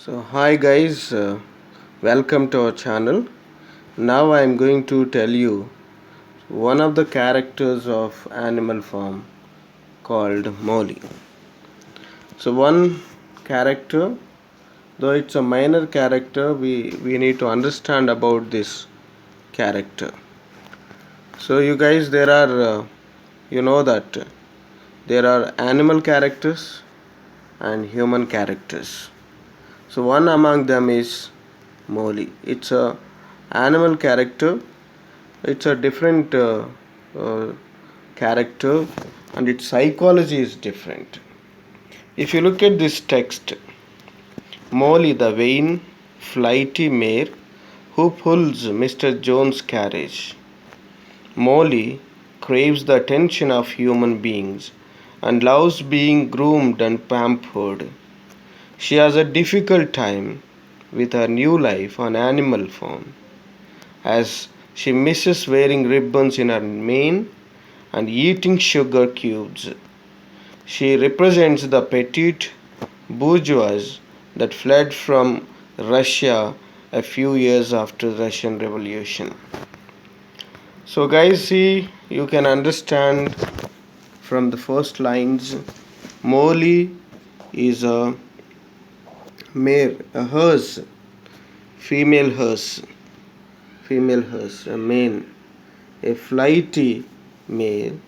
So hi guys, welcome to our channel. Now I am going to tell you one of the characters of Animal Farm called Molly. So one character, though it's a minor character, we need to understand about this character. So you guys, there are you know that there are animal characters and human characters. So one among them is Molly. It's a animal character. It's a different uh, character, and its psychology is different. If you look at this text, Molly, the vain, flighty mare who pulls Mr. Jones' carriage. Molly craves the attention of human beings and loves being groomed and pampered. She has a difficult time with her new life on Animal Farm, as she misses wearing ribbons in her mane and eating sugar cubes. She represents the petite bourgeoisie that fled from Russia a few years after the Russian Revolution. So, guys, see, you can understand from the first lines, Molly is a mare, a hearse, female hearse, a mane, a flighty male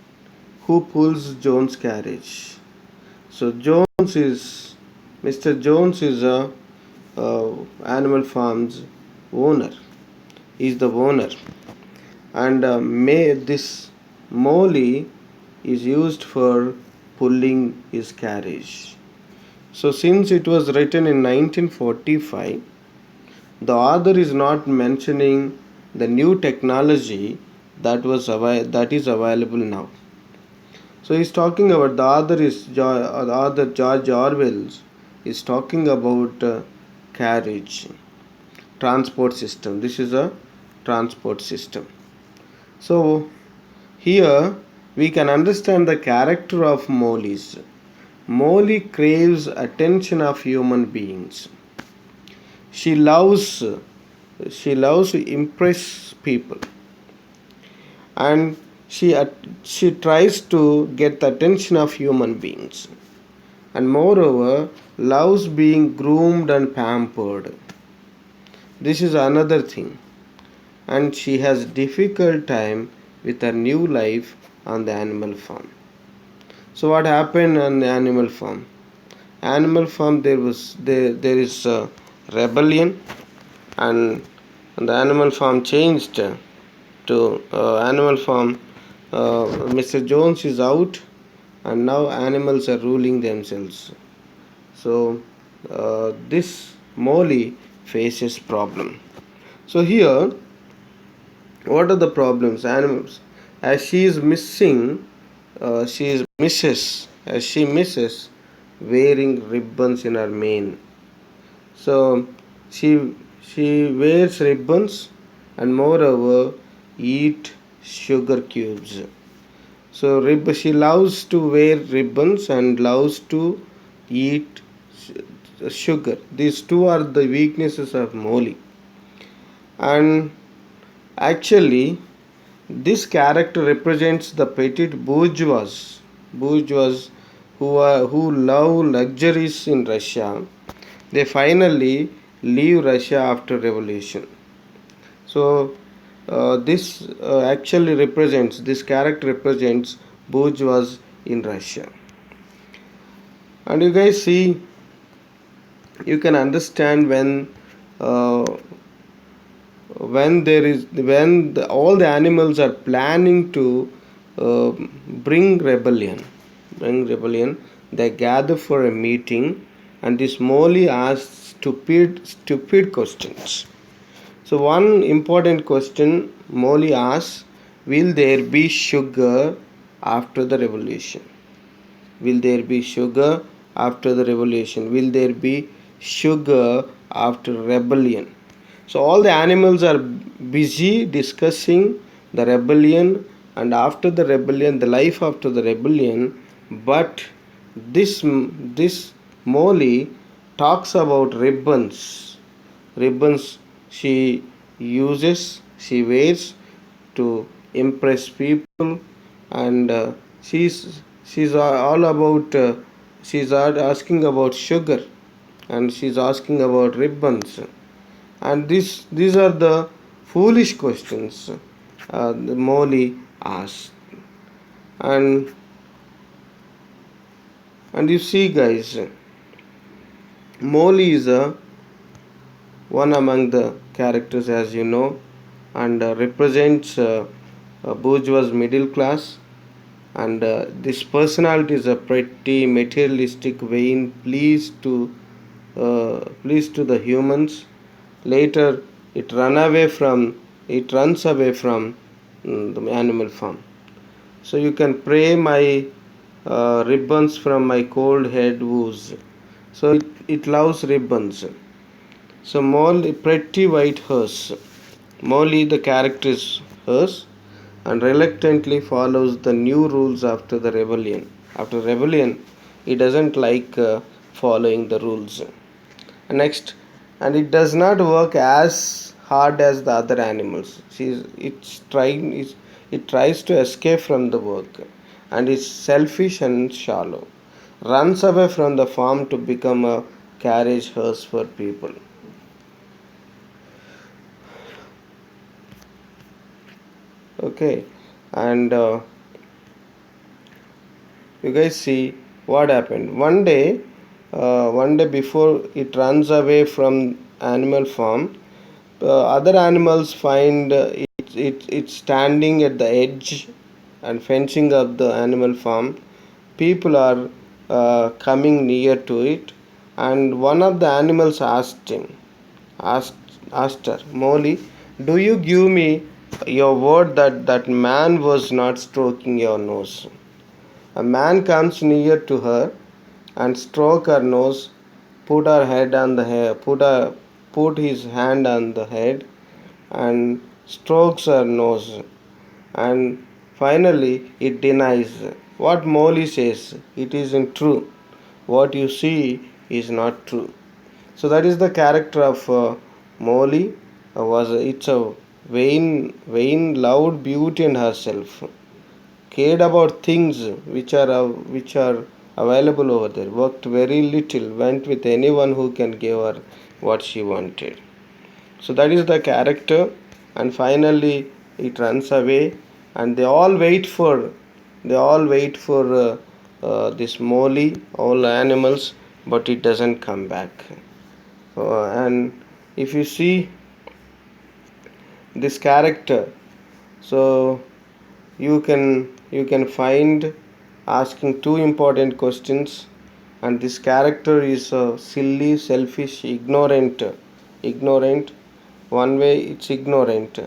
who pulls Jones' carriage. So Mr. Jones is a Animal Farm's owner. He's the owner, and this Molly is used for pulling his carriage. So since it was written in 1945, the author is not mentioning the new technology that is available now. So he's talking about the author George Orwell is talking about carriage, transport system. This is a transport system. So here we can understand the character of Molly's. Molly craves attention of human beings. She loves to impress people, and she tries to get the attention of human beings, and moreover loves being groomed and pampered. This is another thing, and she has difficult time with her new life on the Animal Farm. So what happened on the Animal Farm? Animal Farm, there is a rebellion, and the Animal Farm changed to Animal Farm. Mr. Jones is out, and now animals are ruling themselves. So this Molly faces problem. So here, what are the problems? Animals, as she is missing, as she misses wearing ribbons in her mane. So she wears ribbons, and moreover eat sugar cubes. So she loves to wear ribbons and loves to eat sugar. These two are the weaknesses of Molly. And actually, this character represents the petite bourgeois who love luxuries in Russia. They finally leave Russia after revolution. So this character represents bourgeois in Russia. And you guys see, you can understand uh, all the animals are planning to uh, bring rebellion. They gather for a meeting, and this Molly asks stupid questions. So one important question Molly asks: will there be sugar after the revolution? Will there be sugar after the revolution? Will there be sugar after rebellion? So all the animals are busy discussing the rebellion, and after the rebellion, the life after the rebellion. But this Molly talks about ribbons. Ribbons she uses, she wears to impress people, and she's all about. She's asking about sugar, and she's asking about ribbons, and these are the foolish questions the Molly asked, and you see, guys, Molly is a one among the characters, as you know, and represents a bourgeois middle class, and this personality is a pretty materialistic vain pleased to the humans. Later it runs away from the animal farm. So you can pray my ribbons from my cold head woos. So it loves ribbons. So Molly, pretty white horse. Molly, the character is hers, and reluctantly follows the new rules after the rebellion. After rebellion, he doesn't like following the rules. Next, and it does not work as hard as the other animals. It tries to escape from the work, and is selfish and shallow. Runs away from the farm to become a carriage horse for people. Okay, and you guys see what happened. One day before it runs away from animal farm, other animals find it standing at the edge and fencing up the animal farm. People are coming near to it, and one of the animals asked asked her, Molly, do you give me your word that that man was not stroking your nose? A man comes near to her and stroke her nose, put her head on the hair, put his hand on the head, and strokes her nose. And finally, it denies. What Molly says, it isn't true. What you see is not true. So that is the character of Molly. Was it's a vain, loud beauty in herself. Cared about things which are available over there. Worked very little. Went with anyone who can give her what she wanted. So that is the character, and finally it runs away, and they all wait for this Molly, all animals, but it doesn't come back. And if you see this character, so you can find asking two important questions, and this character is silly, selfish, ignorant. One way it's ignorant,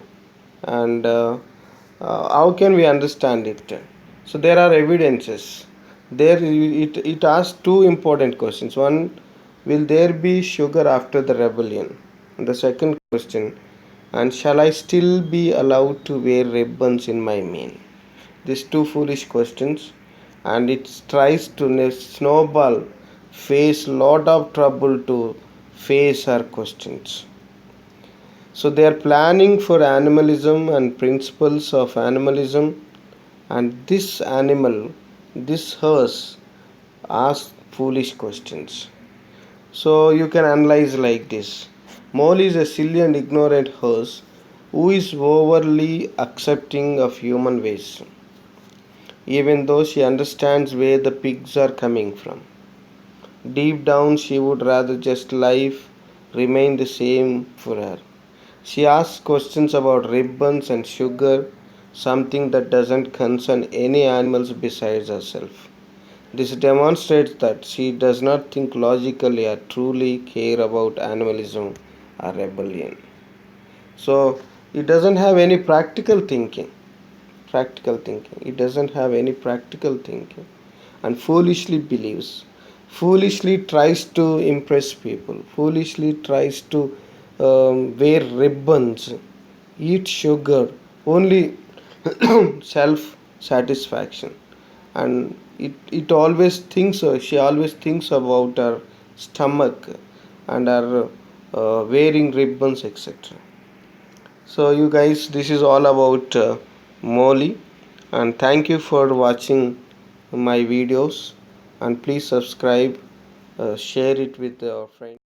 and how can we understand it? So there are evidences. It asks two important questions. One, will there be sugar after the rebellion? And the second question, and shall I still be allowed to wear ribbons in my mane? These two foolish questions, and it tries to snowball, face lot of trouble to face her questions. So they are planning for animalism and principles of animalism, and this horse asks foolish questions. So you can analyze like this. Molly is a silly and ignorant horse who is overly accepting of human ways, even though she understands where the pigs are coming from. Deep down, she would rather just life remain the same for her. She asks questions about ribbons and sugar, something that doesn't concern any animals besides herself. This demonstrates that she does not think logically or truly care about animalism or rebellion. So it doesn't have any practical thinking. It doesn't have any practical thinking, and foolishly tries to impress people, foolishly tries to wear ribbons, eat sugar, only self satisfaction. And it always thinks she always thinks about her stomach and are wearing ribbons, etc. So you guys, this is all about Molly, and thank you for watching my videos, and please subscribe, share it with your friends.